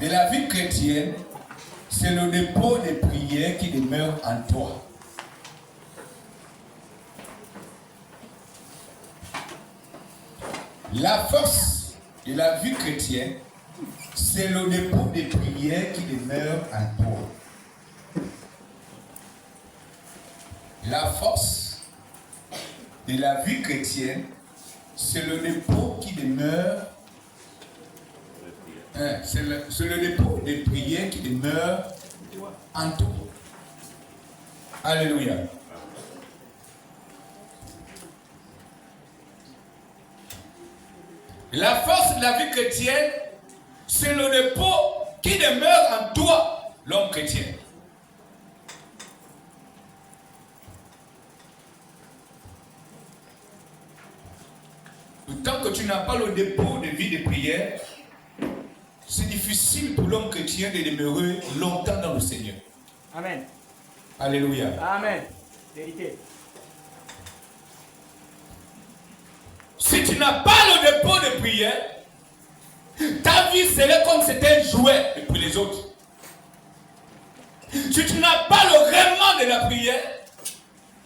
de la vie chrétienne, c'est le dépôt des prières qui demeure en toi. La force de la vie chrétienne, c'est le dépôt des prières qui demeure en toi. La force de la vie chrétienne, c'est le dépôt qui demeure. C'est le dépôt des prières qui demeure en toi. Alléluia. La force de la vie chrétienne, c'est le dépôt qui demeure en toi, l'homme chrétien. Tant que tu n'as pas le dépôt de vie de prière, c'est difficile pour l'homme chrétien de demeurer longtemps dans le Seigneur. Amen. Alléluia. Amen. Vérité. Si tu n'as pas le dépôt de prière, ta vie serait comme si c'était un jouet pour les autres. Si tu n'as pas le règlement de la prière,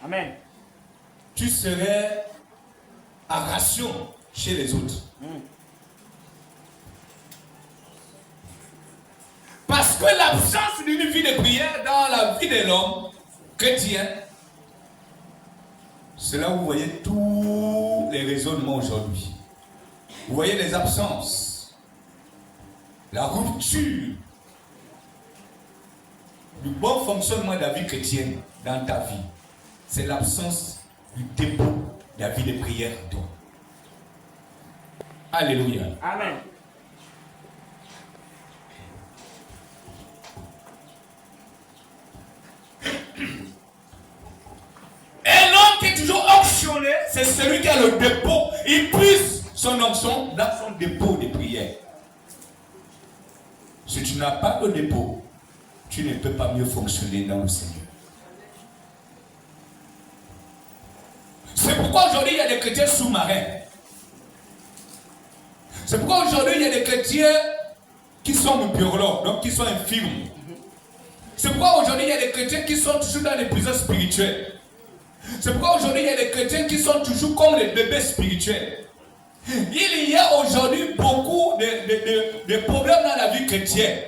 Amen. Tu serais à ration chez les autres. Parce que l'absence d'une vie de prière dans la vie de l'homme chrétien, c'est là où vous voyez tous les raisonnements aujourd'hui. Vous voyez les absences, la rupture du bon fonctionnement de la vie chrétienne dans ta vie. C'est l'absence du dépôt de la vie de prière en toi. Alléluia. Amen. Un homme qui est toujours onctionné, c'est celui qui a le dépôt. Il puise son onction dans son dépôt de prière. Si tu n'as pas de dépôt, tu ne peux pas mieux fonctionner dans le Seigneur. C'est pourquoi aujourd'hui il y a des chrétiens sous-marins. C'est pourquoi aujourd'hui il y a des chrétiens qui sont purlants, donc qui sont infirmes. C'est pourquoi aujourd'hui il y a des chrétiens qui sont toujours dans les prisons spirituelles. C'est pourquoi aujourd'hui il y a des chrétiens qui sont toujours comme les bébés spirituels. Il y a aujourd'hui beaucoup de problèmes dans la vie chrétienne.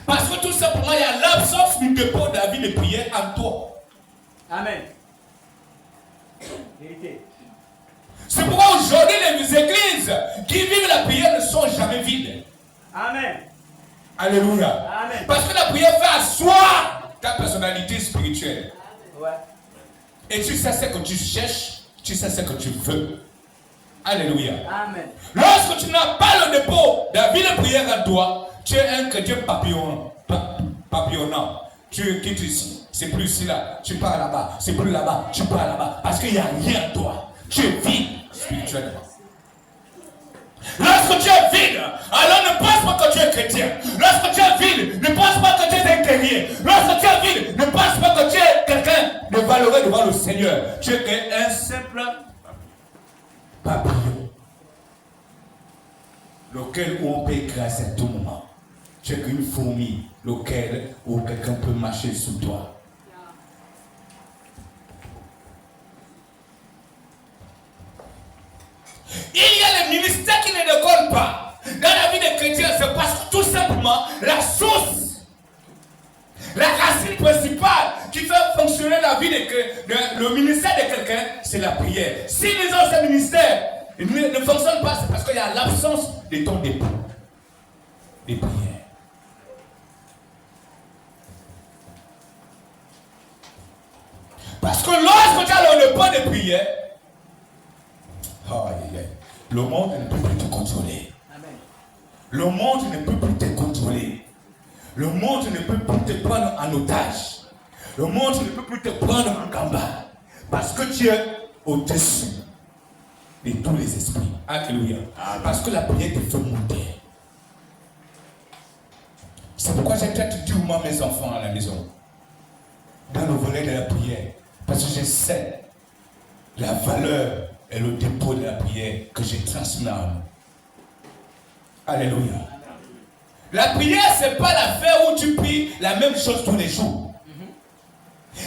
Parce que tout simplement il y a l'absence du dépôt de la vie de prière en toi. Amen. Vérité. C'est pourquoi aujourd'hui les églises qui vivent la prière ne sont jamais vides. Amen. Alléluia. Amen. Parce que la prière fait asseoir ta personnalité spirituelle. Ouais. Et tu sais ce que tu cherches, tu sais ce que tu veux. Alléluia. Amen. Lorsque tu n'as pas le dépôt de la vie de prière en toi, tu es un chrétien papillonnant. Tu quittes ici, c'est plus ici là, tu pars là-bas, c'est plus là-bas, tu pars là-bas, parce qu'il n'y a rien en toi. Tu es vide spirituellement. Lorsque tu es vide, alors ne pense pas que tu es chrétien. Lorsque tu es vide, ne pense pas que tu es un guerrier. Lorsque tu es vide, ne pense pas que tu es quelqu'un de valeureux devant le Seigneur. Tu es un simple papillon, lequel on peut écraser à tout moment. Tu es qu'une fourmi, lequel où quelqu'un peut marcher sous toi. Il y a les ministères qui ne décollent pas dans la vie des chrétiens, c'est parce que tout simplement la source, la racine principale qui fait fonctionner la vie le ministère de quelqu'un, c'est la prière. Si les autres ministères ne fonctionnent pas, c'est parce qu'il y a l'absence de ton dépôt de prière. Parce que lorsque tu as le dépôt de prière, le monde ne peut plus te contrôler. Amen. Le monde ne peut plus te contrôler. Le monde ne peut plus te prendre en otage. Le monde ne peut plus te prendre en combat. Parce que tu es au-dessus de tous les esprits. Alléluia. Parce que la prière te fait monter. C'est pourquoi j'ai peut-être dit moi mes enfants à la maison, dans le volet de la prière, parce que je sais la valeur et le dépôt de la prière que j'ai transmis à eux. Alléluia. La prière, ce n'est pas l'affaire où tu pries la même chose tous les jours.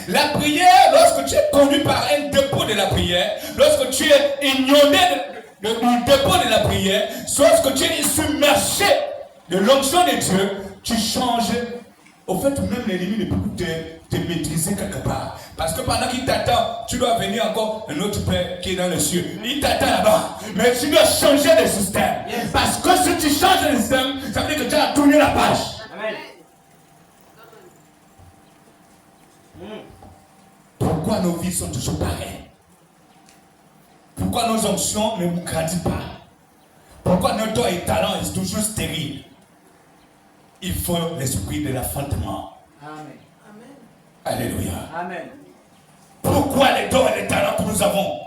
La prière, lorsque tu es conduit par un dépôt de la prière, lorsque tu es ignoré du dépôt de la prière, lorsque tu es submergé de l'onction de Dieu, tu changes. Au fait, même l'ennemi ne peut te maîtriser quelque part. Parce que pendant qu'il t'attend, tu dois venir encore un autre Père qui est dans le ciel. Il t'attend là-bas. Mais tu dois changer de système. Yes. Parce que si tu changes de système, ça veut dire que tu as tourné la page. Amen. Pourquoi nos vies sont toujours pareilles? Pourquoi nos onctions ne grandissent pas? Pourquoi notre don et talent est toujours stérile? Il faut l'esprit de l'enfantement. Amen. Alléluia. Amen. Pourquoi les dons et les talents que nous avons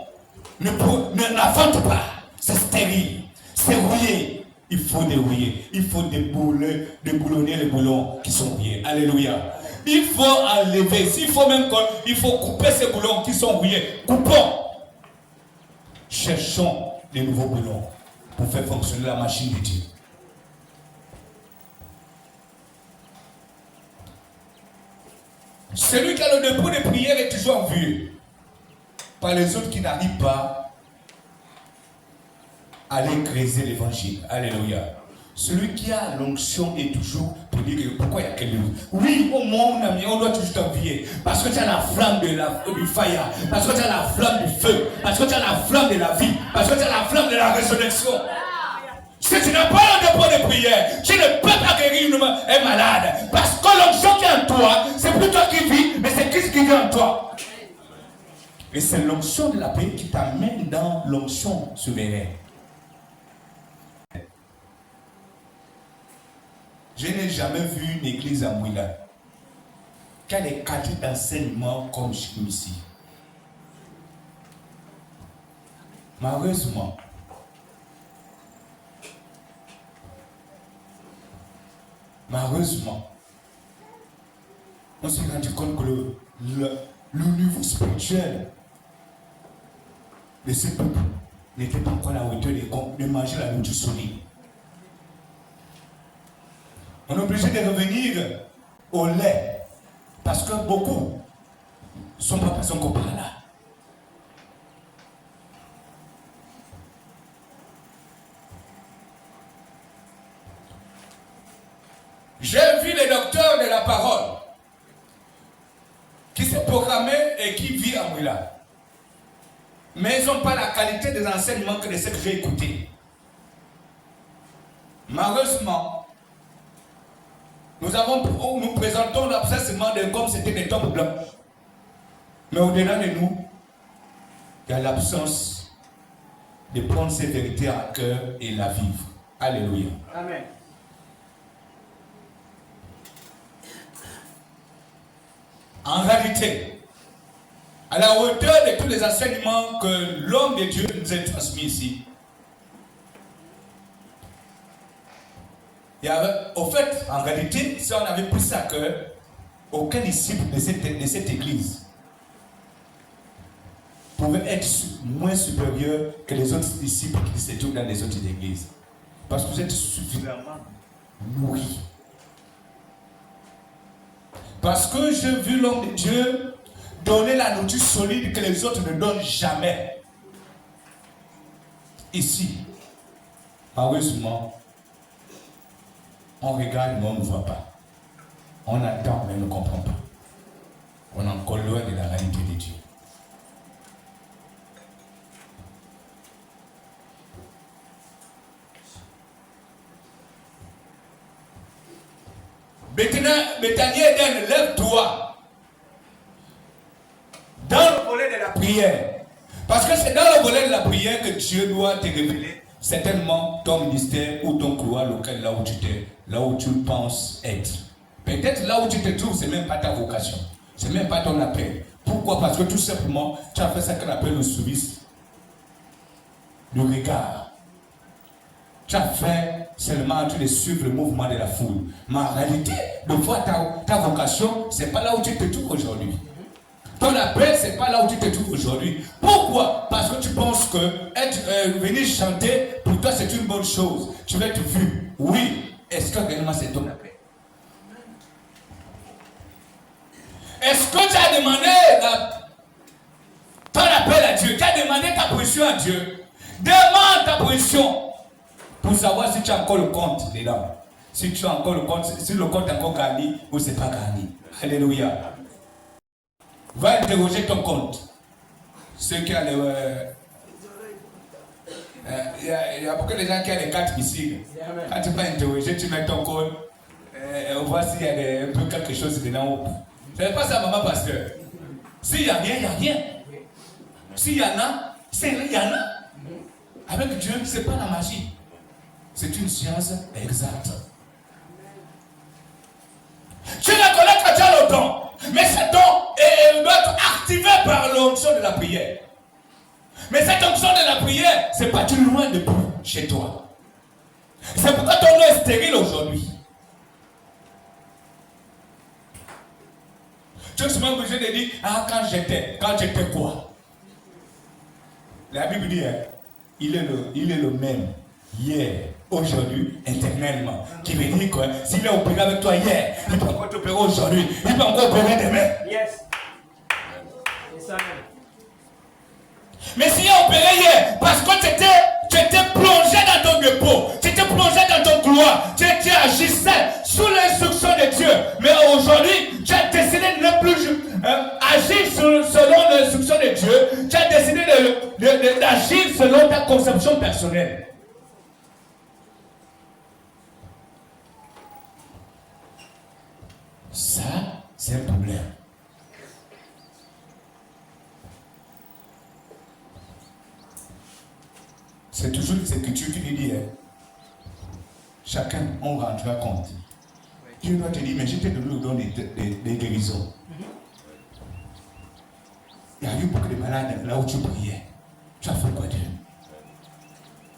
ne l'enfantent pas? C'est stérile, c'est rouillé. Il faut dérouiller. Il faut déboulonner les boulons qui sont rouillés. Alléluia. Il faut enlever. S'il faut même il faut couper ces boulons qui sont rouillés. Coupons. Cherchons des nouveaux boulons pour faire fonctionner la machine de Dieu. Celui qui a le dépôt de prière est toujours vu par les autres qui n'arrivent pas à aller creuser l'évangile. Alléluia. Celui qui a l'onction est toujours pour dire pourquoi il y a quelqu'un. Oui, au moins on doit toujours t'envier. Parce que tu as la flamme du fire. Parce que tu as la flamme du feu. Parce que tu as la flamme de la vie. Parce que tu as la flamme de la résurrection. Si tu n'as pas le dépôt de prière, tu ne peux pas guérir un malade. Parce que l'onction qui est en toi, c'est plus toi qui vis, mais c'est Christ qui vit en toi. Et c'est l'onction de la paix qui t'amène dans l'onction souveraine. Je n'ai jamais vu une église à Mouila qui a des qualités d'enseignement comme celui-ci. Malheureusement, on s'est rendu compte que le niveau spirituel de ce peuple n'était pas encore à la hauteur de manger la nourriture solide. On est obligé de revenir au lait parce que beaucoup ne sont pas passés encore par là. J'ai vu les docteurs de la parole qui s'est programmé et qui vit à Mouila. Mais ils n'ont pas la qualité des enseignements que de ce que j'ai écouté. Malheureusement, nous présentons l'absentissement de comme c'était des tombes blancs. Mais au-delà de nous, il y a l'absence de prendre ces vérités à cœur et la vivre. Alléluia. Amen. En réalité, à la hauteur de tous les enseignements que l'homme de Dieu nous a transmis ici, il y avait, au fait, en réalité, si on avait pris ça à cœur, aucun disciple de cette église pouvait être moins supérieur que les autres disciples qui se trouvent dans les autres églises. Parce que vous êtes suffisamment nourris. Parce que j'ai vu l'homme de Dieu donner la nourriture solide que les autres ne donnent jamais. Ici, malheureusement, on regarde mais on ne voit pas. On attend mais on ne comprend pas. On est encore loin de la réalité de Dieu. Bethany Eden, lève-toi dans le volet de la prière. Parce que c'est dans le volet de la prière que Dieu doit te révéler certainement ton ministère ou ton couloir local, là où tu penses être. Peut-être là où tu te trouves, ce n'est même pas ta vocation. Ce n'est même pas ton appel. Pourquoi? Parce que tout simplement, tu as fait ce qu'on appelle le service du regard. Tu as fait seulement de suivre le mouvement de la foule. Mais en réalité, de fois ta vocation, ce n'est pas là où tu te trouves aujourd'hui. Ton appel, ce n'est pas là où tu te trouves aujourd'hui. Pourquoi? Parce que tu penses que venir chanter, pour toi, c'est une bonne chose. Tu vas être vu. Oui, Est-ce que réellement c'est ton appel? Est-ce que tu as demandé ton appel à Dieu? Tu as demandé ta position à Dieu? Demande ta position pour savoir si tu as encore le compte dedans. Si tu as encore le compte, si le compte est encore gagné ou c'est pas gagné. Alléluia. Va interroger ton compte. Ceux qui ont il y a beaucoup de gens qui ont les cartes ici. Quand tu vas interroger, tu mets ton compte. On voit s'il y a un peu quelque chose dedans. Ce n'est pas ça, maman pasteur. S'il y a rien, il n'y a rien. S'il y en a, il y en a. Avec Dieu, ce n'est pas la magie. C'est une science exacte. Tu reconnais que tu as le don. Mais ce don doit être activé par l'onction de la prière. Mais cette onction de la prière, c'est pas du loin de chez toi. C'est pourquoi ton nom est stérile aujourd'hui. Tu es souvent obligé de dire, quand j'étais quoi? La Bible dit, il est le même hier, aujourd'hui, éternellement. Qui veut dire quoi? S'il est opéré avec toi hier, il peut encore t'opérer aujourd'hui, il peut encore opérer demain. Yes. Mais s'il est opéré hier, parce que tu étais plongé dans ton repos, tu étais plongé dans ton gloire, tu agissais sous l'instruction de Dieu. Mais aujourd'hui, tu as décidé de ne plus agir selon l'instruction de Dieu. Tu as décidé d'agir selon ta conception personnelle. Ça, c'est un problème. C'est toujours les Écritures qui dit, chacun, on rendra compte. Dieu doit te dire, mais je t'ai donné le don des guérisons. Il y a eu beaucoup de malades là où tu priais. Tu as fait quoi Dieu?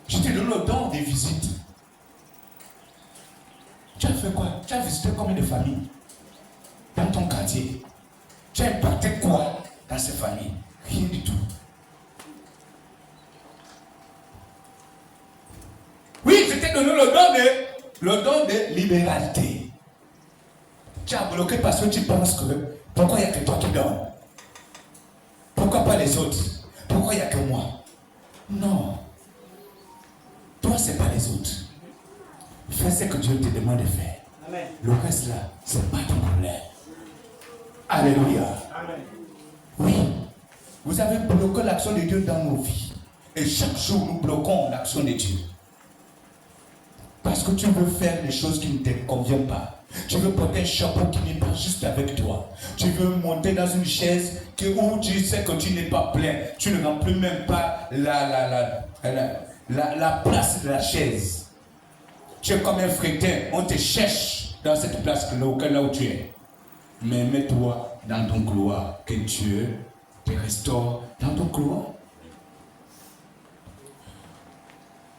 Je t'ai donné le don des visites. Tu as fait quoi? Tu as visité combien de familles dans ton quartier? Tu as impacté quoi dans ces familles? Rien du tout. Oui, je t'ai donné le don de libéralité. Tu as bloqué parce que tu penses que pourquoi il n'y a que toi qui donnes? Pourquoi pas les autres? Pourquoi il n'y a que moi? Non. Toi, ce n'est pas les autres. Fais ce que Dieu te demande de faire. Amen. Le reste là, ce n'est pas ton problème. Alléluia. Amen. Oui, vous avez bloqué l'action de Dieu dans nos vies. Et chaque jour, nous bloquons l'action de Dieu. Parce que tu veux faire des choses qui ne te conviennent pas. Tu veux porter un chapeau qui n'est pas juste avec toi. Tu veux monter dans une chaise où tu sais que tu n'es pas plein. Tu ne remplis même pas la place de la chaise. Tu es comme un frétin. On te cherche dans cette place là où tu es. Mais mets-toi dans ton gloire. Que Dieu te restaure dans ton gloire.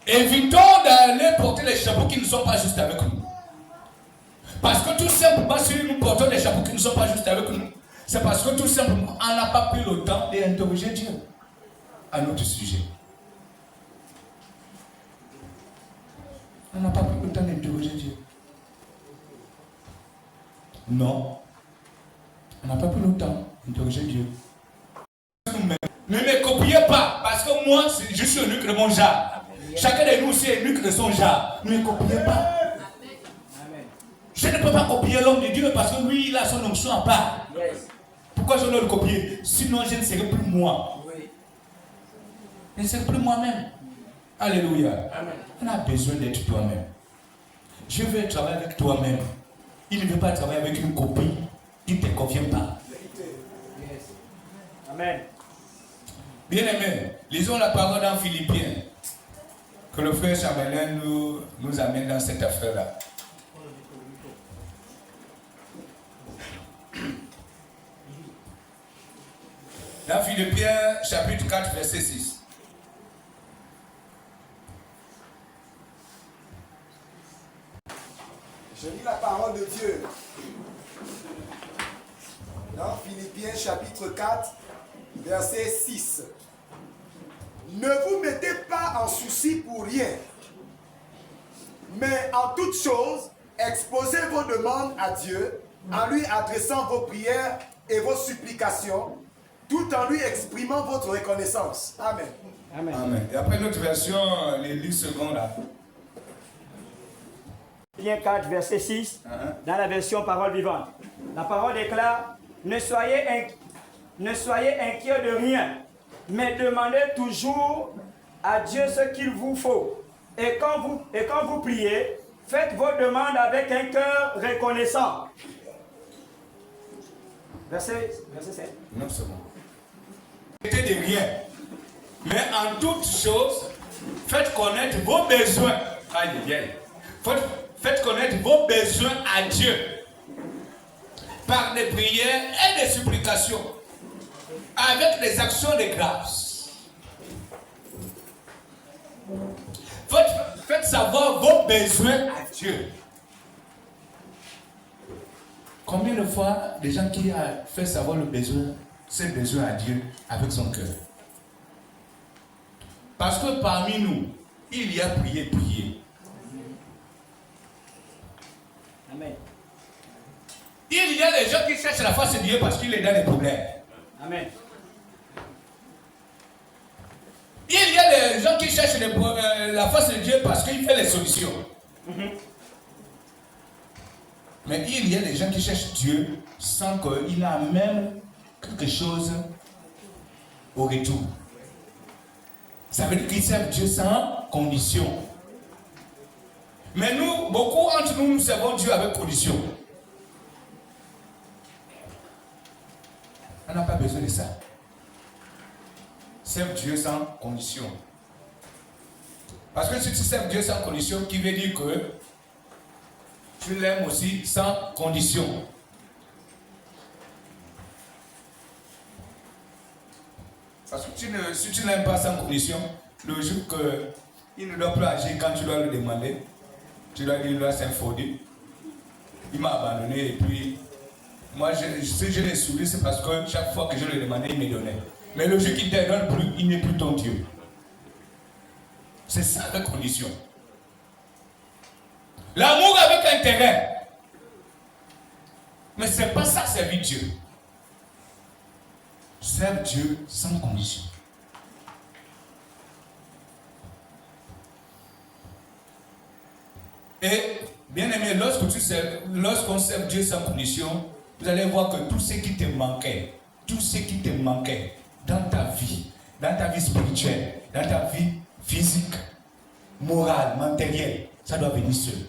Évitons d'aller porter les chapeaux qui ne sont pas juste avec nous. Parce que tout simplement, si nous portons des chapeaux qui ne sont pas juste avec nous, c'est parce que tout simplement, on n'a pas pris le temps d'interroger Dieu à notre sujet. On n'a pas pris le temps d'interroger Dieu. Non. On n'a pas pris le temps d'interroger Dieu. Ne me copiez pas, parce que moi, je suis l'unique de mon genre. Chacun de nous aussi est l'unique de son genre. Ne me copiez pas. Je ne peux pas copier l'homme de Dieu parce que lui, il a son onction à part. Pourquoi je dois le copier? Sinon, je ne serai plus moi. Je ne serai plus moi-même. Alléluia. Amen. On a besoin d'être toi-même. Je veux travailler avec toi-même. Il ne veut pas travailler avec une copie qui ne te convient pas. Amen. Bien aimé, lisons la parole dans Philippiens. Que le frère Chambelin nous amène dans cette affaire-là. Dans Philippiens, chapitre 4, verset 6. Je lis la parole de Dieu. Dans Philippiens, chapitre 4, verset 6. Ne vous mettez pas en souci pour rien, Mais en toute chose, exposez vos demandes à Dieu en lui adressant vos prières et vos supplications, tout en lui exprimant votre reconnaissance. Amen. Amen. Amen. Et après notre version, les 10 secondes là. Philippiens 4, verset 6, dans la version parole vivante. La parole déclare, ne soyez inquiets de rien, mais demandez toujours à Dieu ce qu'il vous faut. Et quand vous priez, faites vos demandes avec un cœur reconnaissant. Verset 7. Non, c'est bon. N'inquiétez de rien. Mais en toute chose, faites connaître vos besoins. Aïe, aïe. Faites connaître vos besoins à Dieu. Par des prières et des supplications. Avec des actions de grâce. Faites savoir vos besoins à Dieu. Combien de fois des gens qui ont fait savoir le besoin, ses besoins à Dieu avec son cœur? Parce que parmi nous, il y a prié. Amen. Il y a des gens qui cherchent la face de Dieu parce qu'il est dans des problèmes. Amen. Il y a des gens qui cherchent la face de Dieu parce qu'il fait les solutions. Mais il y a des gens qui cherchent Dieu sans qu'il a même quelque chose au retour. Ça veut dire qu'ils servent Dieu sans condition. Mais nous, beaucoup entre nous, nous servons Dieu avec condition. On n'a pas besoin de ça. Serve Dieu sans condition. Parce que si tu sers Dieu sans condition, qui veut dire que tu l'aimes aussi sans condition. Parce que si tu n'aimes pas sans condition, le jour qu'il ne doit plus agir quand tu dois le demander, tu dois dire là c'est un faudé. Il m'a abandonné et puis moi si je l'ai suivi c'est parce que chaque fois que je le demandais il me donnait. Mais le jour qu'il ne te donne plus, il n'est plus ton Dieu. C'est ça la condition. L'amour avec intérêt. Mais ce n'est pas ça servir Dieu. Serve Dieu sans condition. Et bien aimé, lorsqu'on sert Dieu sans condition, vous allez voir que tout ce qui te manquait dans ta vie spirituelle, dans ta vie physique, morale, matérielle, ça doit venir seul.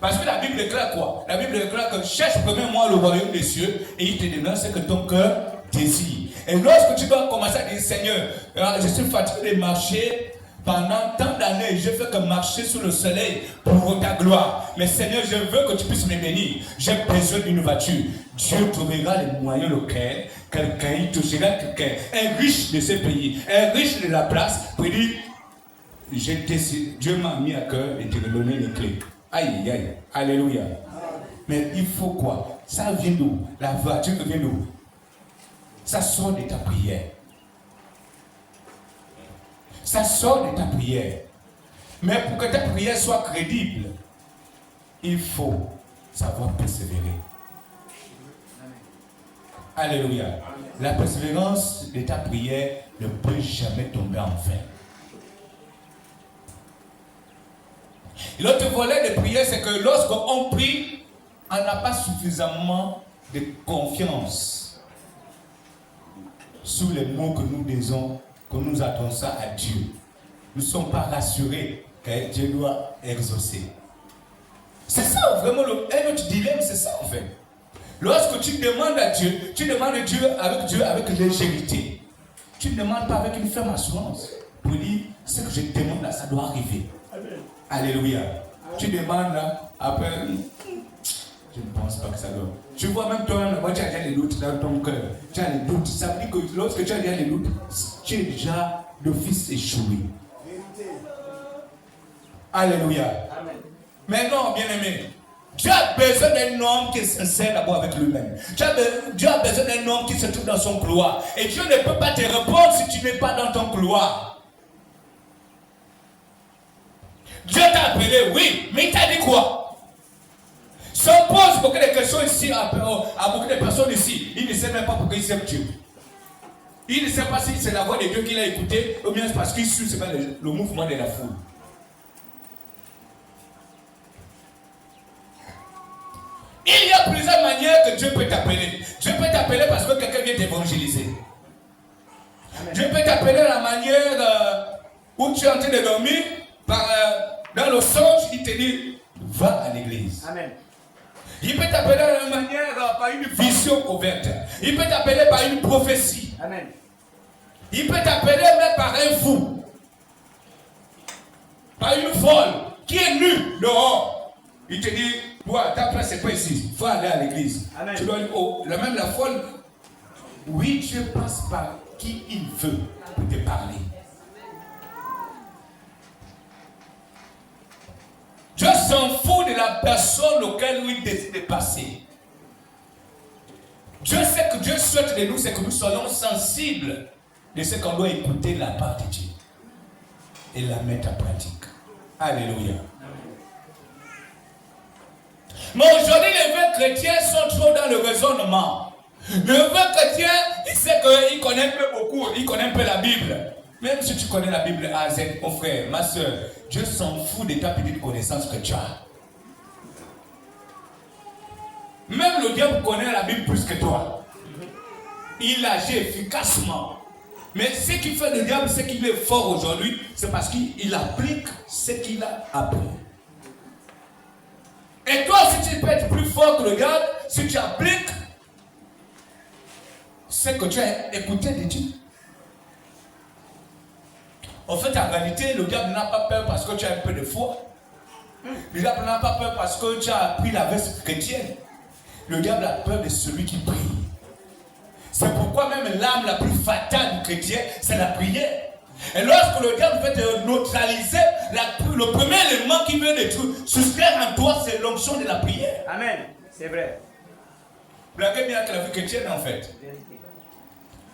Parce que la Bible déclare quoi? La Bible déclare que cherche premièrement le royaume des cieux et il te donnera ce que ton cœur désire. Et lorsque tu dois commencer à dire Seigneur, je suis fatigué de marcher pendant tant d'années, je fais que marcher sous le soleil pour ta gloire. Mais Seigneur, je veux que tu puisses me bénir. J'ai besoin d'une voiture. Dieu trouvera les moyens locaux. Quelqu'un, il touchera quelqu'un, un riche de ce pays, un riche de la place, pour dire Dieu m'a mis à cœur et te donner les clés. Aïe, aïe, alléluia. Mais il faut quoi? Ça vient d'où? La voiture vient d'où? Ça sort de ta prière. Ça sort de ta prière. Mais pour que ta prière soit crédible, il faut savoir persévérer. Alléluia. La persévérance de ta prière ne peut jamais tomber en vain. L'autre volet de prière, c'est que lorsqu'on prie, on n'a pas suffisamment de confiance sur les mots que nous disons, que nous adressons à Dieu. Nous ne sommes pas rassurés que Dieu doit exaucer. C'est ça vraiment un autre dilemme, c'est ça en fait. Lorsque tu demandes à Dieu, tu demandes à Dieu avec légèreté. Tu ne demandes pas avec une ferme assurance. Pour dire, ce que je demande là, ça doit arriver. Amen. Alléluia. Amen. Tu demandes là, après, je ne pense pas que ça doit. Tu vois même toi, tu as déjà les doutes dans ton cœur. Tu as les doutes. Ça veut dire que lorsque tu as déjà les doutes, tu es déjà d'office échoué. Alléluia. Amen. Mais non, bien aimé. Dieu a besoin d'un homme qui est sincère d'abord avec lui-même. Dieu a besoin d'un homme qui se trouve dans son couloir. Et Dieu ne peut pas te répondre si tu n'es pas dans ton couloir. Dieu t'a appelé, oui, mais il t'a dit quoi? Si on pose beaucoup de questions ici à beaucoup de personnes ici, il ne sait même pas pourquoi il sait Dieu. Il ne sait pas si c'est la voix de Dieu qu'il a écoutée ou bien c'est parce qu'il suit le mouvement de la foule. Il y a plusieurs manières que Dieu peut t'appeler. Dieu peut t'appeler parce que quelqu'un vient t'évangéliser. Dieu peut t'appeler de la manière où tu es en train de dormir, dans le songe, il te dit, va à l'église. Amen. Il peut t'appeler de la manière par une vision ouverte. Il peut t'appeler par une prophétie. Amen. Il peut t'appeler même par un fou. Par une folle qui est nue dehors. Il te dit, toi, ta place c'est pas ici. Il faut aller à l'église. Tu dois dire, oh, même la folle. Oui, Dieu passe par qui il veut pour te parler. Dieu s'en fout de la personne auquel il décide de passer. Dieu sait que Dieu souhaite de nous, c'est que nous soyons sensibles de ce qu'on doit écouter de la part de Dieu et la mettre en pratique. Alléluia. Mais aujourd'hui, les vrais chrétiens sont trop dans le raisonnement. Le vrai chrétien, il sait qu'il connaît un peu beaucoup, il connaît un peu la Bible. Même si tu connais la Bible A à Z, mon frère, ma soeur, Dieu s'en fout de ta petite connaissance que tu as. Même le diable connaît la Bible plus que toi. Il agit efficacement. Mais ce qui fait le diable, c'est qu'il est fort aujourd'hui, c'est parce qu'il applique ce qu'il a appris. Et toi, si tu peux être plus fort que le diable, si tu appliques ce que tu as écouté de Dieu. En fait, en réalité, le diable n'a pas peur parce que tu as un peu de foi. Le diable n'a pas peur parce que tu as appris la veste chrétienne. Le diable a peur de celui qui prie. C'est pourquoi même l'arme la plus fatale du chrétien, c'est la prière. Et lorsque le diable veut te neutraliser, le premier élément qui veut te soustraire en toi, c'est l'onction de la prière. Amen. C'est vrai. Vous regardez bien que la vie chrétienne, en fait.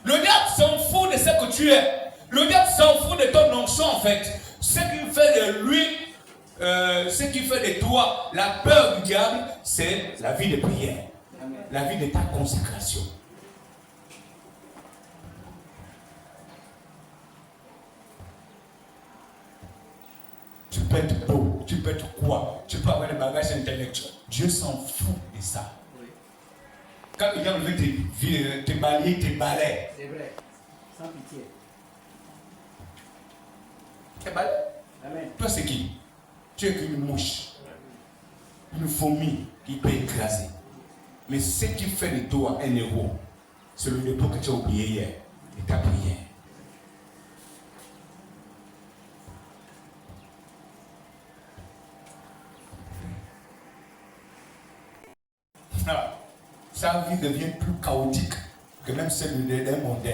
Le diable s'en fout de ce que tu es. Le diable s'en fout de ton onction, en fait. Ce qui fait de lui, ce qui fait de toi la peur du diable, c'est la vie de prière. Amen. La vie de ta consécration. Tu peux être beau, tu peux être quoi, tu peux avoir des bagages intellectuels. Dieu s'en fout de ça. Oui. Quand le diable veut te balayer, te balaye. C'est vrai. Sans pitié. Te balaye. Amen. Toi, c'est qui? Tu es qu'une mouche, une fourmi qui peut écraser. Mais ce qui fait de toi un héros, c'est le repos que tu as oublié hier et ta prière. Sa vie devient plus chaotique que même celle d'un mondain.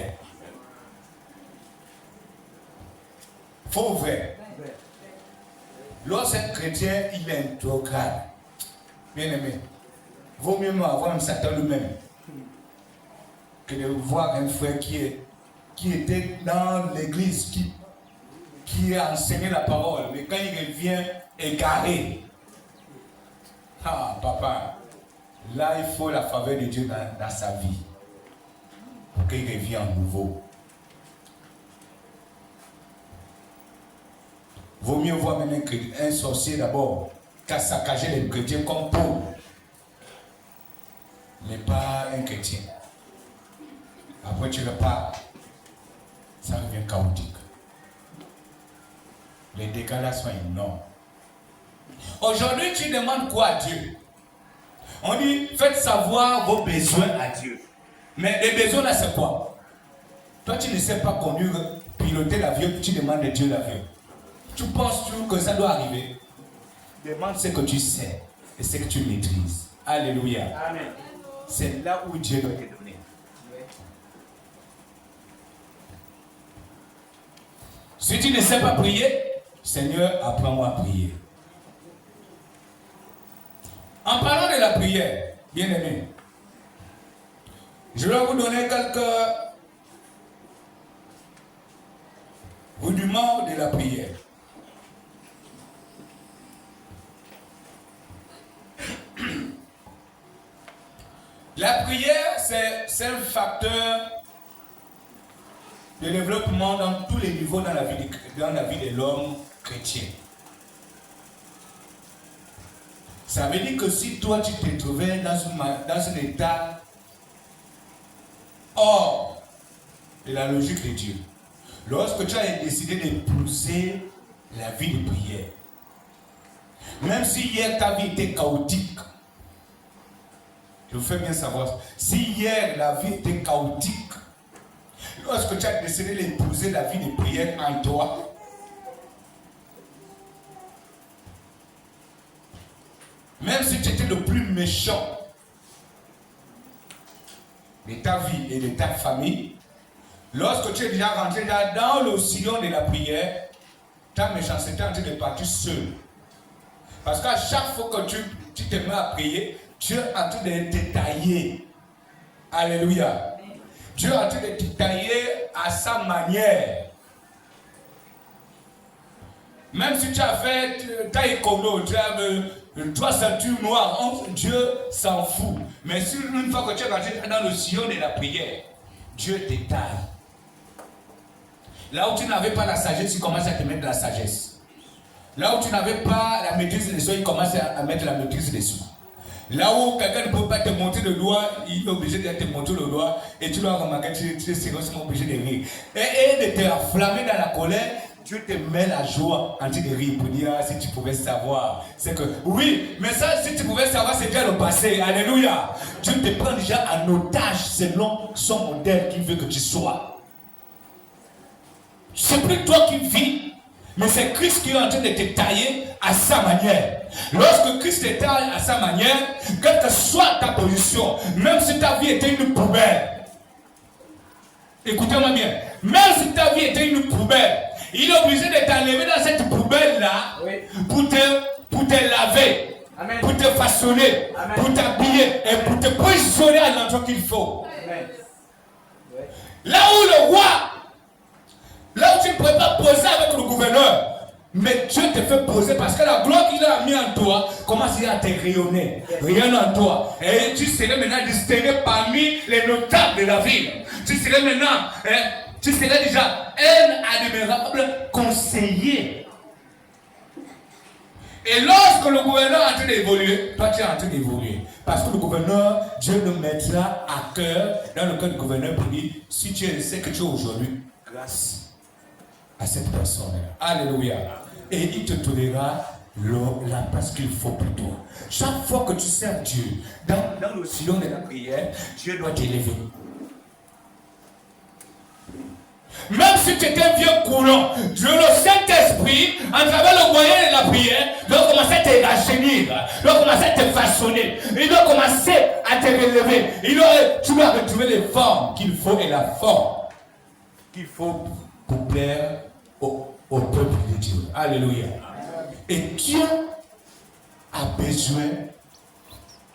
Faux ou vrai? Lorsqu'un chrétien, il est intrograde, bien aimé, vaut mieux avoir un Satan lui-même que de voir un frère qui était dans l'église, qui a enseigné la parole, mais quand il revient égaré. Ah, papa. Là, il faut la faveur de Dieu dans sa vie pour qu'il revienne à nouveau. Vaut mieux voir même un sorcier d'abord qu'à saccager les chrétiens comme Paul, mais pas un chrétien. Après, tu repars, ça devient chaotique. Les dégâts là sont énormes. Aujourd'hui, tu demandes quoi à Dieu? On dit, faites savoir vos besoins à Dieu. Mais les besoins là, c'est quoi? Toi, tu ne sais pas conduire, piloter l'avion, tu demandes à Dieu l'avion. Tu penses toujours que ça doit arriver? Demande ce que tu sais et ce que tu maîtrises. Alléluia. Amen. C'est là où Dieu doit te donner. Si tu ne sais pas prier, Seigneur, apprends-moi à prier. En parlant de la prière, bien aimé, je vais vous donner quelques rudiments de la prière. c'est un facteur de développement dans tous les niveaux dans la vie de l'homme chrétien. Ça veut dire que si toi tu te trouvais dans un état hors de la logique de Dieu, lorsque tu as décidé d'épouser la vie de prière, même si hier ta vie était chaotique, je vous fais bien savoir, si hier la vie était chaotique, lorsque tu as décidé d'épouser la vie de prière en toi, même si tu étais le plus méchant de ta vie et de ta famille, lorsque tu es déjà rentré dans le sillon de la prière, ta méchanceté est en train de partir seule. Parce qu'à chaque fois que tu te mets à prier, Dieu est en train de te tailler. Alléluia. Dieu est en train de te tailler à sa manière. Même si tu as fait ta écono, tu as 3 ceintures noires, Dieu s'en fout. Mais si une fois que tu es rentré dans le sillon de la prière, Dieu te taille. Là où tu n'avais pas la sagesse, il commence à te mettre de la sagesse. Là où tu n'avais pas la maîtrise des sons, il commence à mettre la maîtrise des sons. Là où quelqu'un ne peut pas te montrer le doigt, il est obligé de te montrer le doigt et tu dois remarquer que tu es sérieusement obligé de rire. Et de te enflammer dans la colère, Dieu te met la joie en train de rire pour dire si tu pouvais savoir. C'est que oui, mais ça, si tu pouvais savoir, c'est déjà le passé. Alléluia. Dieu te prend déjà en otage selon son modèle qu'il veut que tu sois. C'est plus toi qui vis, mais c'est Christ qui est en train de te tailler à sa manière. Lorsque Christ te taille à sa manière, quelle que soit ta position, même si ta vie était une poubelle, écoutez-moi bien, même si ta vie était une poubelle, il est obligé de t'enlever dans cette poubelle-là pour te laver, Amen. Pour te façonner, Amen. Pour t'habiller et pour te positionner à l'endroit qu'il faut. Amen. Là où le roi, là où tu ne pourrais pas poser avec le gouverneur, mais Dieu te fait poser parce que la gloire qu'il a mis en toi commence à te rayonner. Rien en toi. Et tu serais maintenant distingué parmi les notables de la ville. Tu serais maintenant, tu serais déjà un admirable conseiller. Et lorsque le gouverneur est en train d'évoluer, toi tu es en train d'évoluer. Parce que le gouverneur, Dieu le mettra à cœur, dans le cœur du gouverneur pour dire, si tu es ce que tu es aujourd'hui, grâce à cette personne-là. Alléluia. Et il te trouvera la place qu'il faut pour toi. Chaque fois que tu sers Dieu, dans le sillon de la prière, Dieu doit t'élever. Même si tu étais un vieux coulant, Dieu, le Saint-Esprit, en travers le moyen de la prière, doit commencer à te rajeunir, doit commencer à te façonner, il doit commencer à te relever. Tu dois retrouver les formes qu'il faut et la forme qu'il faut pour plaire au peuple de Dieu. Alléluia. Et Dieu a besoin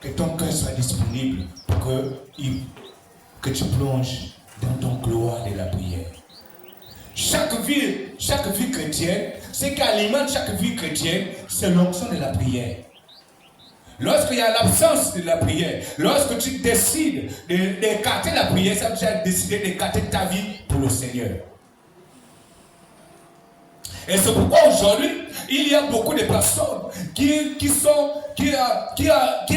que ton cœur soit disponible pour que tu plonges dans ton gloire de la prière. Chaque vie chrétienne, ce qui alimente chaque vie chrétienne, c'est l'onction de la prière. Lorsqu'il y a l'absence de la prière, lorsque tu décides d'écarter la prière, ça veut dire décider d'écarter ta vie pour le Seigneur. Et c'est pourquoi aujourd'hui, il y a beaucoup de personnes qui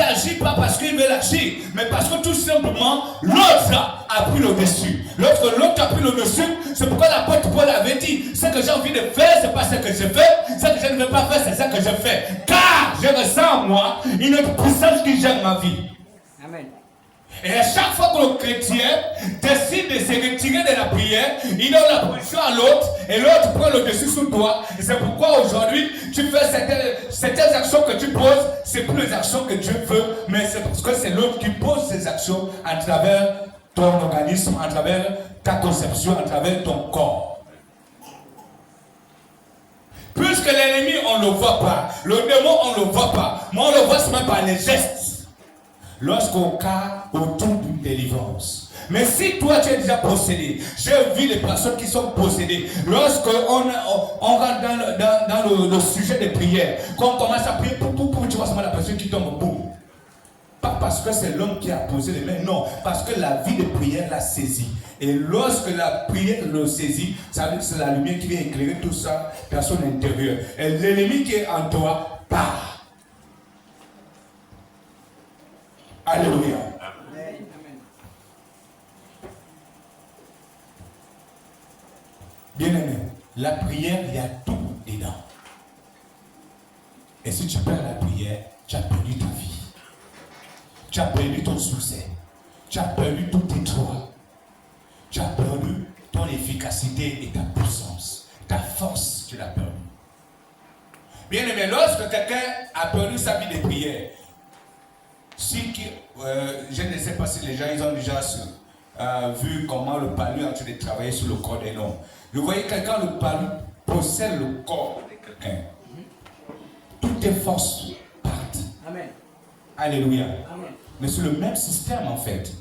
agissent pas parce qu'ils veulent agir, mais parce que tout simplement, l'autre a pris le dessus. Lorsque l'autre a pris le dessus, c'est pourquoi l'apôtre Paul avait dit, ce que j'ai envie de faire, c'est pas ce que je fais, ce que je ne veux pas faire, c'est ce que je fais. Car je ressens en moi une autre puissance qui gère ma vie. Amen. Et à chaque fois que le chrétien décide de se retirer de la prière, il donne la position à l'autre et l'autre prend le dessus sur toi. Et c'est pourquoi aujourd'hui, tu fais certaines actions que tu poses, c'est plus les actions que Dieu veut, mais c'est parce que c'est l'autre qui pose ces actions à travers ton organisme, à travers ta conception, à travers ton corps. Puisque l'ennemi, on ne le voit pas, le démon, on ne le voit pas, mais on le voit seulement par les gestes. Lorsqu'on cas autour d'une délivrance. Mais si toi tu es déjà possédé, j'ai vu les personnes qui sont possédées. Lorsqu'on rentre dans le sujet de prière, quand on commence à prier, tu vois seulement la personne qui tombe, boum. parce que c'est l'homme qui a posé les mains, non, parce que la vie de prière l'a saisi. Et lorsque la prière le saisit, ça veut dire que c'est la lumière qui vient éclairer tout ça dans son intérieur. Et l'ennemi qui est en toi part. Alléluia. Bien-aimé, la prière, il y a tout dedans. Et si tu perds la prière, tu as perdu ta vie. Tu as perdu ton succès. Tu as perdu tous tes droits. Tu as perdu ton efficacité et ta puissance. Ta force, tu l'as perdue. Bien-aimé, lorsque quelqu'un a perdu sa vie de prière, je ne sais pas si les gens ils ont déjà vu comment le palu est en train de travailler sur le corps des hommes. Vous voyez quelqu'un, le palu possède le corps de quelqu'un. Toutes tes forces partent. Amen. Alléluia. Amen. Mais c'est le même système en fait.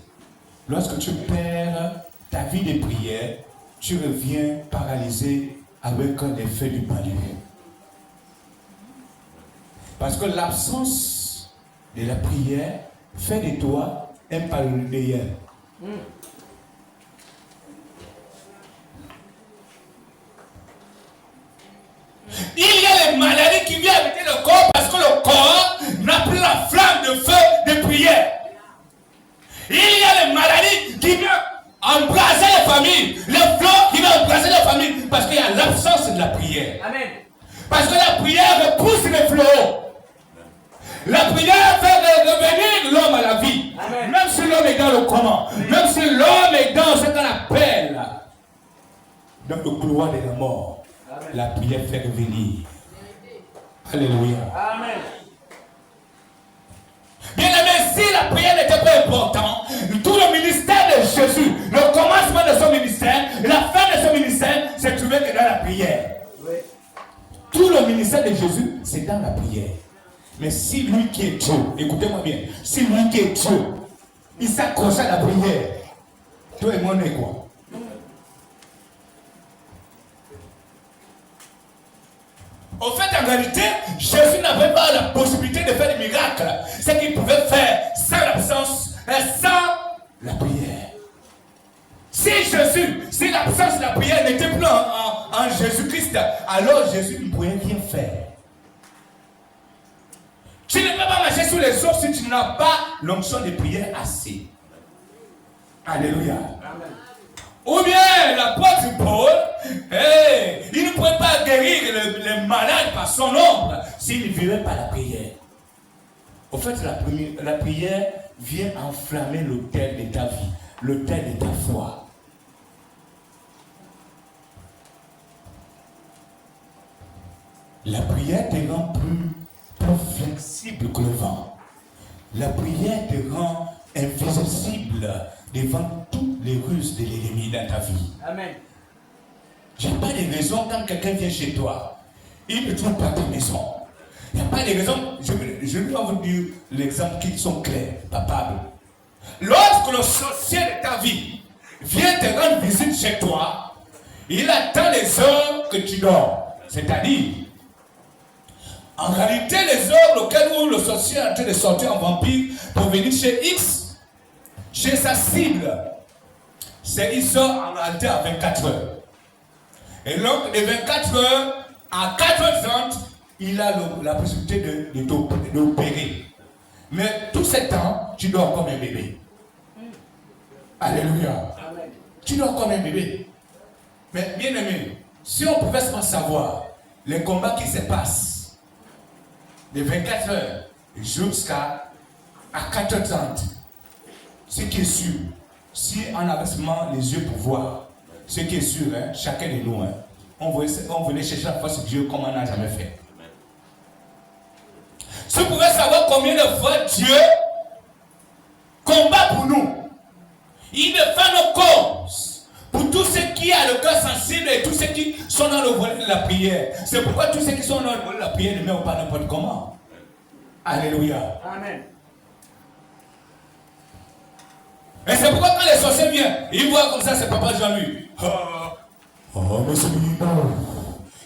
Lorsque tu perds ta vie de prière, tu reviens paralysé avec l'effet du palu. Parce que l'absence de la prière fait de toi un paludéen. Il y a les maladies qui viennent habiter le corps parce que le corps n'a plus la flamme de feu de prière. Il y a les maladies qui viennent embraser les familles, les flammes qui viennent embraser les familles parce qu'il y a l'absence de la prière. Amen. Parce que la prière repousse les fléaux. La prière fait revenir l'homme à la vie. Amen. Même si l'homme est dans le comment. Même si l'homme est dans ce qu'on appelle dans le couloir de la mort. Amen. La prière fait revenir. Alléluia. Amen. Bien aimé, si la prière n'était pas importante, tout le ministère de Jésus, le commencement de son ministère, la fin de son ministère, se trouvait que dans la prière. Oui. Tout le ministère de Jésus, c'est dans la prière. Mais si lui qui est Dieu, écoutez-moi bien, si lui qui est Dieu, il s'accroche à la prière, toi et moi on est quoi? Au fait, en réalité, Jésus n'avait pas la possibilité de faire des miracles. Ce qu'il pouvait faire sans l'absence et sans la prière. Si l'absence de la prière n'était plus en Jésus-Christ, alors Jésus ne pouvait rien faire. Tu ne peux pas marcher sur les eaux si tu n'as pas l'onction de prière assez. Alléluia. Amen. Ou bien l'apôtre Paul, il ne pouvait pas guérir les malades par son ombre s'il ne vivait pas la prière. Au fait, la prière vient enflammer l'autel de ta vie, l'autel de ta foi. La prière te rend plus flexible que le vent. La prière te rend invisible devant toutes les ruses de l'ennemi dans ta vie. Amen. Il n'y a pas de raison quand quelqu'un vient chez toi, il ne trouve pas ta maison. Il n'y a pas de raison. Je dois vous dire l'exemple qui sont clairs, papables. Lorsque le sorcier de ta vie vient te rendre visite chez toi, il attend les heures que tu dors. C'est-à-dire, en réalité, les heures auxquelles où le sorcier est en train de sortir en vampire pour venir chez X, chez sa cible, il sort en réalité à 24 heures. Et donc, de 24 heures à 4h30, il a la possibilité d'opérer. Mais tout ce temps, tu dors comme un bébé. Alléluia. Amen. Tu dors comme un bébé. Mais bien aimé, si on pouvait seulement savoir les combats qui se passent de 24 heures jusqu'à 4h30, ce qui est sûr, si on avait seulement les yeux pour voir, ce qui est sûr, chacun de nous, on venait chercher la face de Dieu comme on n'a jamais fait. Si vous pouvez savoir combien de fois Dieu combat pour nous, il défend nos causes pour tous ceux qui ont le cœur sensible et tous ceux qui sont dans le volet de la prière. C'est pourquoi tous ceux qui sont dans le volet de la prière ne meurent pas n'importe comment. Alléluia. Amen. Et c'est pourquoi quand les sorciers viennent, ils voient comme ça, c'est papa Jean-Louis. Monsieur Minindo.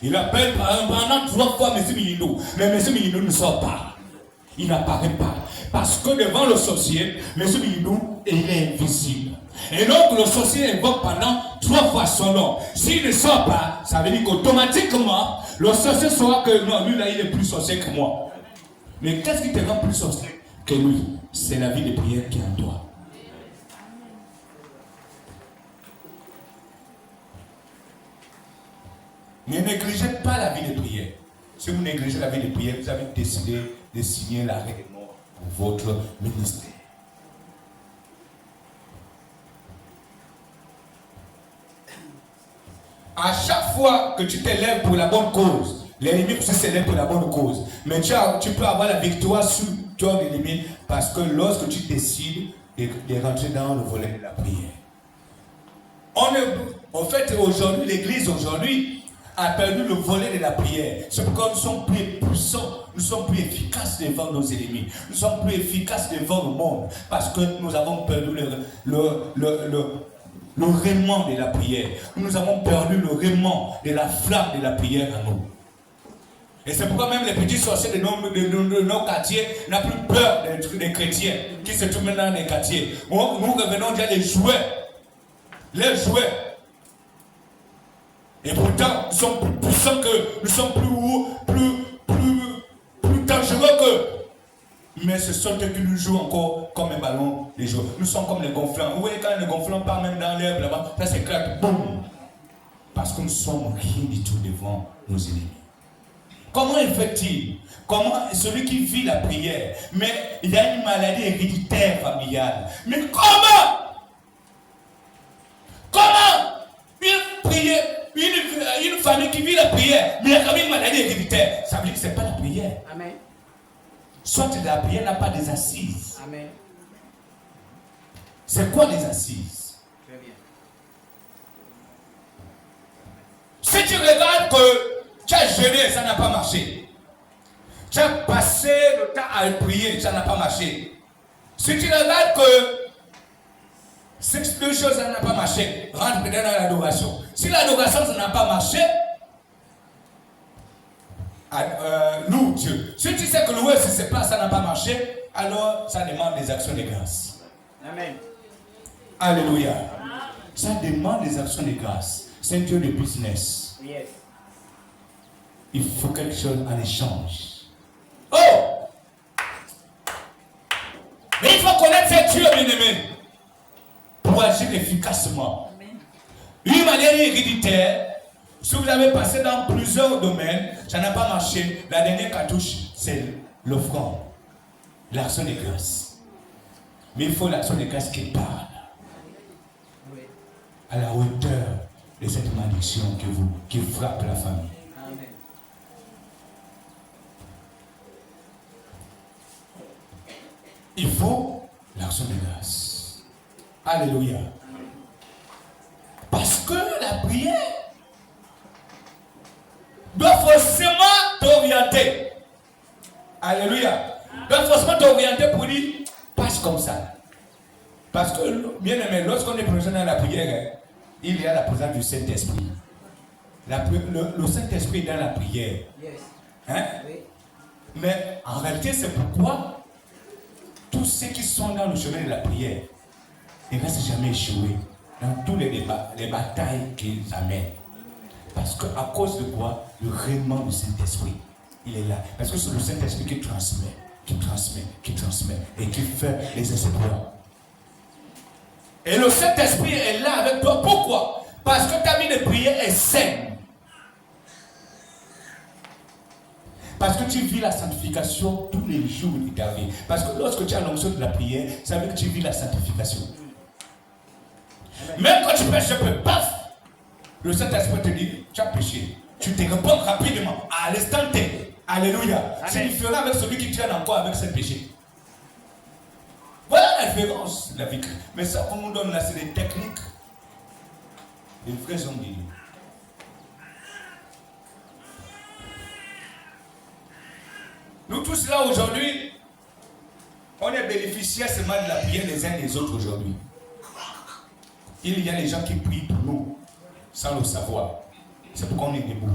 Il appelle pendant 3 fois Monsieur Minindo. Mais Monsieur Minindo ne sort pas. Il n'apparaît pas. Parce que devant le sorcier, M. Bidou, il est invisible. Et donc le sorcier invoque pendant 3 fois son nom. S'il ne sort pas, ça veut dire qu'automatiquement, le sorcier saura que non, lui là, il est plus sorcier que moi. Mais qu'est-ce qui te rend plus sorcier que lui? C'est la vie de prière qui est en toi. Ne négligez pas la vie de prière. Si vous négligez la vie de prière, vous avez décidé de signer l'arrêt de mort pour votre ministère. À chaque fois que tu t'élèves pour la bonne cause, l'ennemi aussi s'élève pour la bonne cause. Mais tu peux avoir la victoire sur ton ennemi parce que lorsque tu décides de rentrer dans le volet de la prière. En fait, aujourd'hui, l'église aujourd'hui a perdu le volet de la prière. C'est pourquoi nous sommes plus puissants, nous sommes plus efficaces devant nos ennemis. Nous sommes plus efficaces devant le monde parce que nous avons perdu le rément de la prière. Nous avons perdu le rément de la flamme de la prière à nous. Et c'est pourquoi même les petits sorciers de nos quartiers n'ont plus peur des chrétiens qui se trouvent maintenant dans les quartiers. Nous revenons déjà les jouets. Les jouets. Et pourtant, nous sommes plus puissants que, nous sommes plus dangereux que. Mais ce sont eux qui nous jouent encore comme un ballon les joueurs. Nous sommes comme les gonflants. Vous voyez quand les gonflants partent même dans l'air là-bas, ça s'éclate, boum. Parce que nous sommes rien du tout devant nos ennemis. Comment fait-il? Comment celui qui vit la prière, mais il a une maladie héréditaire familiale. Mais comment une famille qui vit la prière, mais il y a quand même une maladie héréditaire? Ça veut dire que ce n'est pas la prière. Amen. Soit la prière n'a pas des assises. Amen. C'est quoi les assises? Très bien. Si tu regardes que tu as jeûné, ça n'a pas marché. Tu as passé le temps à prier, ça n'a pas marché. Si tu regardes que ces deux choses, ça n'a pas marché, rentre dans l'adoration. Si l'adoration, ça n'a pas marché, loue Dieu. Si tu sais que louer, si c'est pas, ça n'a pas marché, alors ça demande des actions de grâce. Amen. Alléluia. Ça demande des actions de grâce. C'est un Dieu de business. Yes. Il faut quelque chose en échange. Oh! Mais il faut connaître ces Dieu, bien-aimé, pour agir efficacement. Une manière héréditaire, si vous avez passé dans plusieurs domaines, ça n'a pas marché. La dernière cartouche, c'est l'offrande, l'action de grâce. Mais il faut l'action de grâce qui parle à la hauteur de cette malédiction qui frappe la famille. Amen. Il faut l'action de grâce. Alléluia. Parce que la prière doit forcément t'orienter. Alléluia. Doit forcément t'orienter pour dire, passe comme ça. Parce que, bien aimé, lorsqu'on est plongé dans la prière, il y a la présence du Saint-Esprit. Le Saint-Esprit est dans la prière. Yes. Hein? Oui. Mais en réalité, c'est pourquoi tous ceux qui sont dans le chemin de la prière ne restent jamais échoués dans tous les débats, les batailles qu'ils amènent. Parce qu'à cause de quoi? Le rayonnement du Saint-Esprit, il est là. Parce que c'est le Saint-Esprit qui transmet et qui fait les exploits. Et le Saint-Esprit est là avec toi. Pourquoi? Parce que ta vie de prière est saine. Parce que tu vis la sanctification tous les jours de ta vie. Parce que lorsque tu as l'onction de la prière, ça veut dire que tu vis la sanctification. Même quand tu pêches un peu, paf, le Saint-Esprit te dit, tu as péché. Tu te réponds rapidement, à l'instant T. Alléluia. C'est différent avec celui qui traîne encore avec ce péché. Voilà la différence de la vie. Mais ça qu'on nous donne là, c'est des techniques. Des vrais hommes de Dieu. Nous tous là aujourd'hui, on est bénéficiaires seulement de la prière des uns des autres aujourd'hui. Il y a des gens qui prient pour nous, sans le savoir. C'est pourquoi on est debout.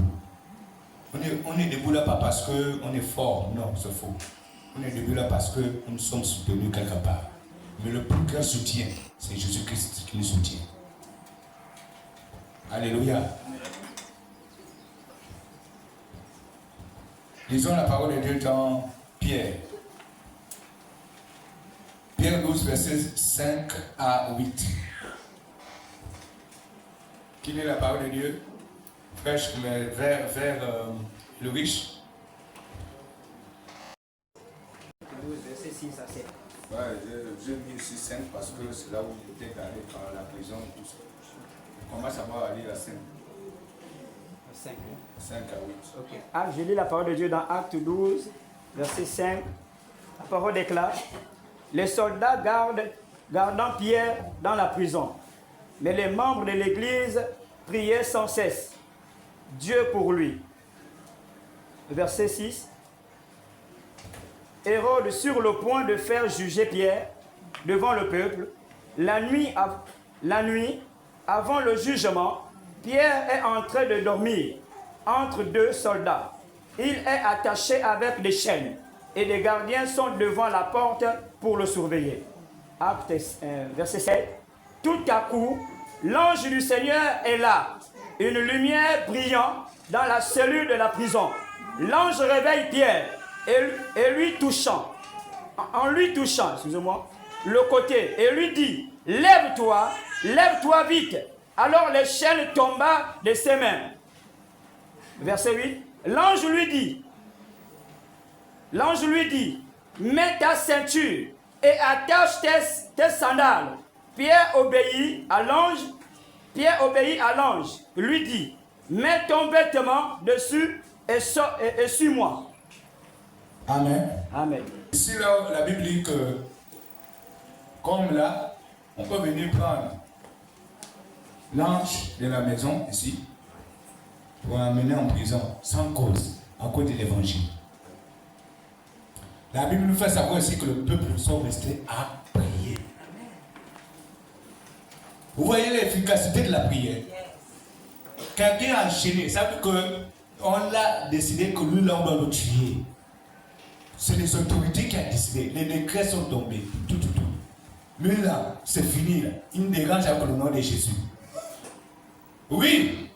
On est debout là pas parce qu'on est fort, non, c'est faux. On est debout là parce que nous sommes soutenus quelque part. Mais le plus grand soutien, c'est Jésus-Christ qui nous soutient. Alléluia. Lisons la parole de Dieu dans Pierre. Pierre 12, versets 5 à 8. Qui lit la parole de Dieu? Fraîche, mais vers le riche. 12, verset 6 à 7. Ouais, j'ai mis ici 5 parce que c'est là où il était gardé par la prison et tout ça. On commence à voir à lire la 5. 5. 5 à 8. Ok. Ah, je lis la parole de Dieu dans Acte 12, verset 5. La parole déclare: les soldats gardant Pierre dans la prison, mais les membres de l'église priaient sans cesse Dieu pour lui. Verset 6. Hérode, sur le point de faire juger Pierre devant le peuple, la nuit, avant le jugement, Pierre est en train de dormir entre deux soldats. Il est attaché avec des chaînes et des gardiens sont devant la porte pour le surveiller. Acte, verset 7. Tout à coup, l'ange du Seigneur est là, une lumière brillant dans la cellule de la prison. L'ange réveille Pierre et lui touchant, excusez-moi, le côté, et lui dit: lève-toi vite. Alors les chaînes tomba de ses mains. Verset 8. L'ange lui dit, mets ta ceinture et attache tes sandales. Pierre obéit à l'ange, lui dit, mets ton vêtement dessus et suis-moi. Amen. Amen. Ici, là, la Bible dit que, comme là, on peut venir prendre l'ange de la maison, ici, pour l'amener en prison, sans cause, à cause de l'évangile. La Bible nous fait savoir aussi que le peuple sont restés à prier. Vous voyez l'efficacité de la prière. Quelqu'un a enchaîné, ça veut dire qu'on l'a décidé que lui, là, on doit le tuer. C'est les autorités qui ont décidé. Les décrets sont tombés. Tout. Mais là, c'est fini. Là. Il me dérange avec le nom de Jésus. Oui.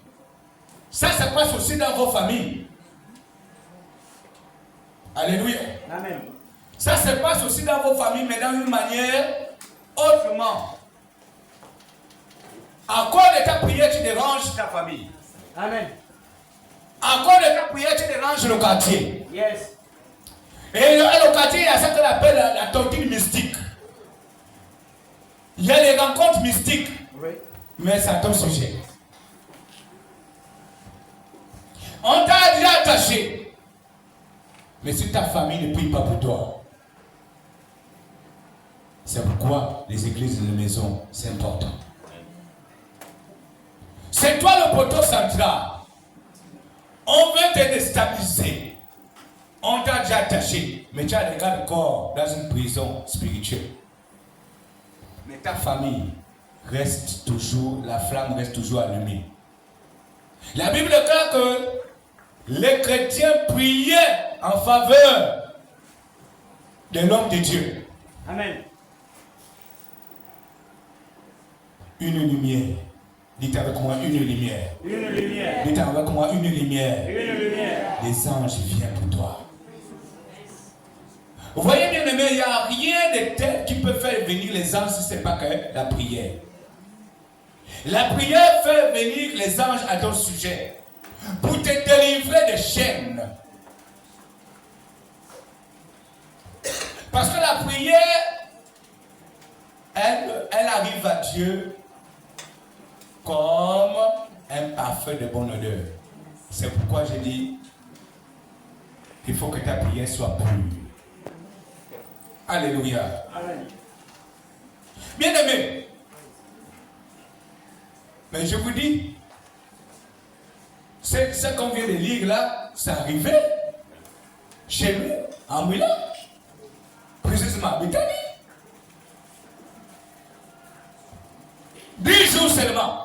Ça se passe aussi dans vos familles. Alléluia. Amen. Ça se passe aussi dans vos familles, mais dans une manière autrement. Encore de ta prière, tu déranges ta famille. Amen. Encore de ta prière, tu déranges le quartier. Yes. Et le quartier, il y a ce qu'on appelle la doctrine mystique. Il y a les rencontres mystiques. Oui. Mais c'est à ton sujet. On t'a déjà attaché. Mais si ta famille ne prie pas pour toi, c'est pourquoi les églises et les maisons, c'est important. C'est toi le poteau central. On veut te déstabiliser. On t'a déjà attaché, mais tu as des gars de corps dans une prison spirituelle. Mais ta famille reste toujours, la flamme reste toujours allumée. La Bible déclare que les chrétiens priaient en faveur de l'homme de Dieu. Amen. Une lumière. Dites avec moi, une lumière. Une lumière. Dites avec moi, une lumière. Une lumière. Les anges viennent pour toi. Vous voyez bien aimé, il n'y a rien de tel qui peut faire venir les anges si ce n'est pas que la prière. La prière fait venir les anges à ton sujet pour te délivrer des chaînes. Parce que la prière, elle arrive à Dieu comme un parfum de bonne odeur. C'est pourquoi je dis, il faut que ta prière soit pure. Alléluia. Amen. Bien aimé. Mais je vous dis, ce qu'on vient de lire là, c'est arrivé chez lui, en Milan, précisément à Bethanie. 10 jours seulement.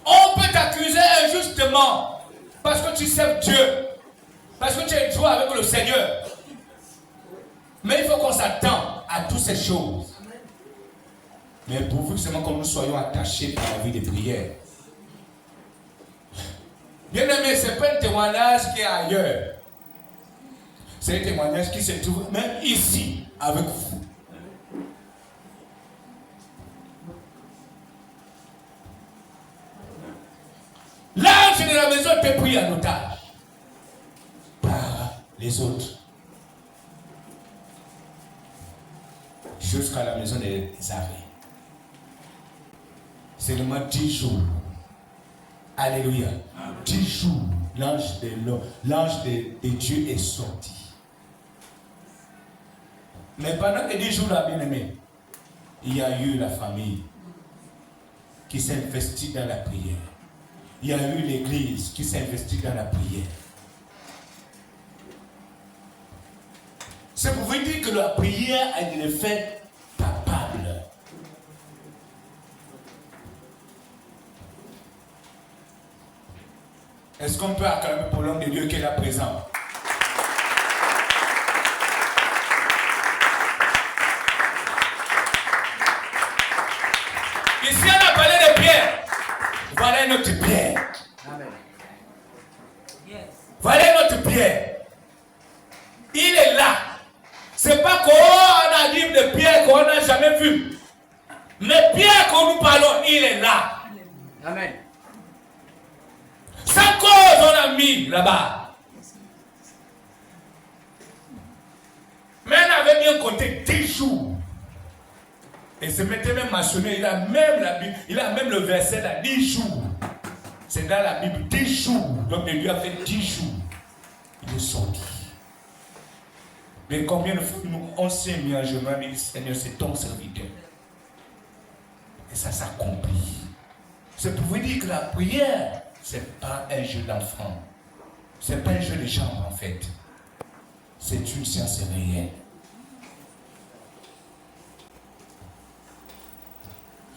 On peut t'accuser injustement parce que tu sers Dieu, parce que tu es joué avec le Seigneur. Mais il faut qu'on s'attende à toutes ces choses. Mais pourvu que seulement comme nous soyons attachés par la vie de prière. Bien aimé, ce n'est pas un témoignage qui est ailleurs. C'est un témoignage qui se trouve même ici, avec vous. L'ange de la maison était pris en otage par les autres. Jusqu'à la maison des Zaré. Seulement 10 jours. Alléluia. 10 jours, l'ange de Dieu est sorti. Mais pendant que 10 jours, là, bien aimé, il y a eu la famille qui s'est investie dans la prière. Il y a eu l'église qui s'est investie dans la prière. C'est pour vous dire que la prière a des effets palpables. Est-ce qu'on peut acclamer pour l'homme de Dieu qui est là présent? Ici, on a parlé de Pierre. Voilà notre Pierre. Amen. Voilà notre Pierre. Il est là. C'est pas qu'on a un livre de Pierre qu'on n'a jamais vu. Le Pierre qu'on nous parlons, il est là. Amen. Sans cause, on a mis là-bas. Mais on avait bien compté 10 jours. Et se mettait même mentionné, il a même la Bible, il a même le verset là, 10 jours. C'est dans la Bible, 10 jours. Donc Dieu a fait 10 jours. Il est sorti. Mais combien de fois on s'est mis en genoux et dit, Seigneur, c'est ton serviteur. Et ça s'accomplit. C'est pour vous dire que la prière, c'est pas un jeu d'enfant. C'est pas un jeu de chambre en fait. C'est une science réelle.